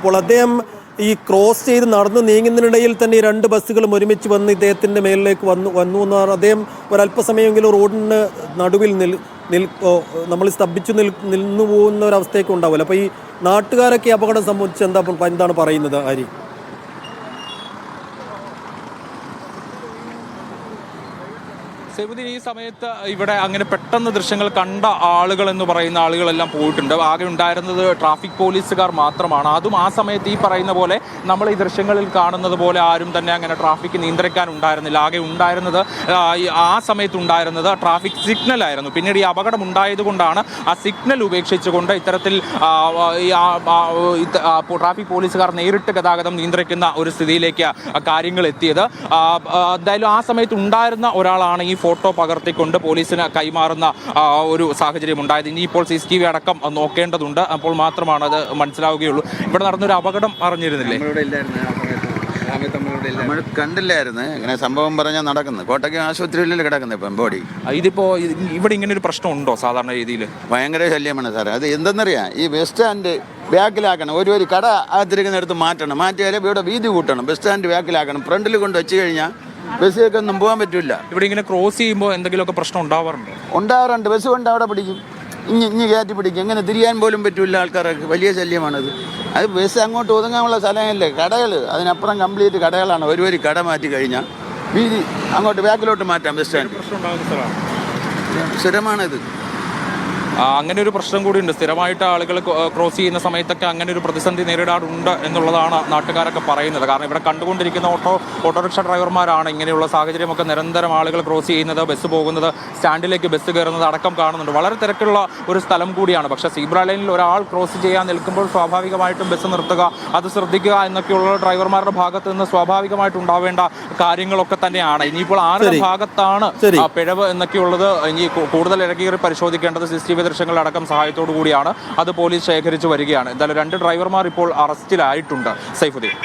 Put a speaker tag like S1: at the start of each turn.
S1: അപ്പോൾ അദ്ദേഹം ഈ ക്രോസ് ചെയ്ത് നടന്നു നീങ്ങുന്നതിനിടയിൽ തന്നെ ഈ രണ്ട് ബസ്സുകളും ഒരുമിച്ച് വന്ന് ഇദ്ദേഹത്തിൻ്റെ മേലിലേക്ക് വന്നു എന്ന് അദ്ദേഹം ഒരല്പസമയമെങ്കിലും റോഡിന് നടുവിൽ നമ്മൾ സ്തംഭിച്ചു നിന്നു പോകുന്ന ഒരവസ്ഥയൊക്കെ ഉണ്ടാവില്ല. അപ്പോൾ ഈ നാട്ടുകാരൊക്കെ അപകടം സംബന്ധിച്ച് എന്താണ് പറയുന്നത് ഹരി?
S2: സൈഫുദ്ദീൻ, ഈ സമയത്ത് ഇവിടെ അങ്ങനെ പെട്ടെന്ന് ദൃശ്യങ്ങൾ കണ്ട ആളുകൾ എന്ന് പറയുന്ന ആളുകളെല്ലാം പോയിട്ടുണ്ട്. ആകെ ഉണ്ടായിരുന്നത് ട്രാഫിക് പോലീസുകാർ മാത്രമാണ്. അതും ആ സമയത്ത് ഈ പറയുന്ന പോലെ നമ്മൾ ഈ ദൃശ്യങ്ങളിൽ കാണുന്നത് പോലെ ആരും തന്നെ അങ്ങനെ ട്രാഫിക് നിയന്ത്രിക്കാൻ ഉണ്ടായിരുന്നില്ല. ആകെ ഉണ്ടായിരുന്നത് ആ സമയത്ത് ഉണ്ടായിരുന്നത് ട്രാഫിക് സിഗ്നലായിരുന്നു. പിന്നീട് ഈ അപകടം ഉണ്ടായതുകൊണ്ടാണ് ആ സിഗ്നൽ ഉപേക്ഷിച്ചുകൊണ്ട് ഇത്തരത്തിൽ ട്രാഫിക് പോലീസുകാർ നേരിട്ട് ഗതാഗതം നിയന്ത്രിക്കുന്ന ഒരു സ്ഥിതിയിലേക്ക് കാര്യങ്ങൾ എത്തിയത്. എന്തായാലും ആ സമയത്ത് ഉണ്ടായിരുന്ന ഒരാളാണ് ഈ ഫോട്ടോ പകർത്തിക്കൊണ്ട് പോലീസിന് കൈമാറുന്ന ഒരു സാഹചര്യം ഉണ്ടായത്. ഇനിയിപ്പോൾ CCTV അടക്കം നോക്കേണ്ടതുണ്ട്. അപ്പോൾ മാത്രമാണ് അത് മനസ്സിലാവുകയുള്ളൂ. ഇവിടെ നടന്നൊരു അപകടം അറിഞ്ഞിരുന്നില്ലേ?
S3: നമ്മൾ കണ്ടില്ലായിരുന്നു. ഇങ്ങനെ സംഭവം പറഞ്ഞാൽ നടക്കുന്നത് കോട്ടയ്ക്ക് ആശുപത്രിയിൽ കിടക്കുന്നത് ഇപ്പം ബോഡി.
S2: ഇതിപ്പോൾ ഇവിടെ ഇങ്ങനെ ഒരു പ്രശ്നം ഉണ്ടോ? സാധാരണ രീതിയിൽ
S3: ഭയങ്കര ശല്യമാണ് സാറേ. അത് എന്തെന്നറിയാം, ഈ ബസ് സ്റ്റാൻഡ് ബാക്കിലാക്കണം. ഒരു കട അകത്തിരിക്കുന്നിടത്ത് മാറ്റിയാലേ ഇവിടെ വീതി കൂട്ടണം. ബസ് സ്റ്റാൻഡ് ബാക്കിലാക്കണം. ഫ്രണ്ടിൽ കൊണ്ട് വെച്ച് കഴിഞ്ഞാൽ ബസ്സിലൊക്കെ ഒന്നും പോകാൻ പറ്റില്ല.
S2: ഇവിടെ ഇങ്ങനെ ക്രോസ് ചെയ്യുമ്പോൾ എന്തെങ്കിലുമൊക്കെ പ്രശ്നം
S3: ഉണ്ടാവാറുണ്ട്. ബസ് കൊണ്ട് അവിടെ പിടിക്കും, ഇഞ്ഞ് കയറ്റി പിടിക്കും. എങ്ങനെ തിരിയാൻ പോലും പറ്റില്ല ആൾക്കാർക്ക്. വലിയ ശല്യമാണത്. അത് ബസ് അങ്ങോട്ട് ഒതുങ്ങാനുള്ള സ്ഥലമല്ലേ, കടകൾ. അതിനപ്പുറം കംപ്ലീറ്റ് കടകളാണ്. ഒരു കട മാറ്റി കഴിഞ്ഞാൽ വീതി അങ്ങോട്ട് ബാക്കിലോട്ട് മാറ്റാം. ബസ് സ്റ്റാൻഡ് സ്ഥിരമാണിത്.
S2: അങ്ങനെ ഒരു പ്രശ്നം കൂടിയുണ്ട്. സ്ഥിരമായിട്ട് ആളുകൾ ക്രോസ് ചെയ്യുന്ന സമയത്തൊക്കെ അങ്ങനെ ഒരു പ്രതിസന്ധി നേരിടാറുണ്ട് എന്നുള്ളതാണ് നാട്ടുകാരൊക്കെ പറയുന്നത്. കാരണം ഇവിടെ കണ്ടുകൊണ്ടിരിക്കുന്ന ഓട്ടോറിക്ഷ ഡ്രൈവർമാരാണ് ഇങ്ങനെയുള്ള സാഹചര്യമൊക്കെ നിരന്തരം ആളുകൾ ക്രോസ് ചെയ്യുന്നത്, ബസ് പോകുന്നത്, സ്റ്റാൻഡിലേക്ക് ബസ് കയറുന്നത് അടക്കം കാണുന്നുണ്ട്. വളരെ തിരക്കുള്ള ഒരു സ്ഥലം കൂടിയാണ്. പക്ഷേ സീബ്ര ലൈനിൽ ഒരാൾ ക്രോസ് ചെയ്യാൻ നിൽക്കുമ്പോൾ സ്വാഭാവികമായിട്ടും ബസ് നിർത്തുക, അത് ശ്രദ്ധിക്കുക എന്നൊക്കെയുള്ള ഡ്രൈവർമാരുടെ ഭാഗത്ത് നിന്ന് സ്വാഭാവികമായിട്ട് ഉണ്ടാവേണ്ട കാര്യങ്ങളൊക്കെ തന്നെയാണ്. ഇനിയിപ്പോൾ ആരുടെ ഭാഗത്താണ് പിഴവ് എന്നൊക്കെയുള്ളത് ഇനി കൂടുതൽ ഇറക്കി പരിശോധിക്കേണ്ടത് CCTV ദൃശ്യങ്ങളടക്കം സഹായത്തോടു കൂടിയാണ്. അത് പോലീസ് ശേഖരിച്ചു വരികയാണ്. എന്തായാലും 2 ഡ്രൈവർമാർ ഇപ്പോൾ അറസ്റ്റിലായിട്ടുണ്ട്. സൈഫുദ്ദീൻ.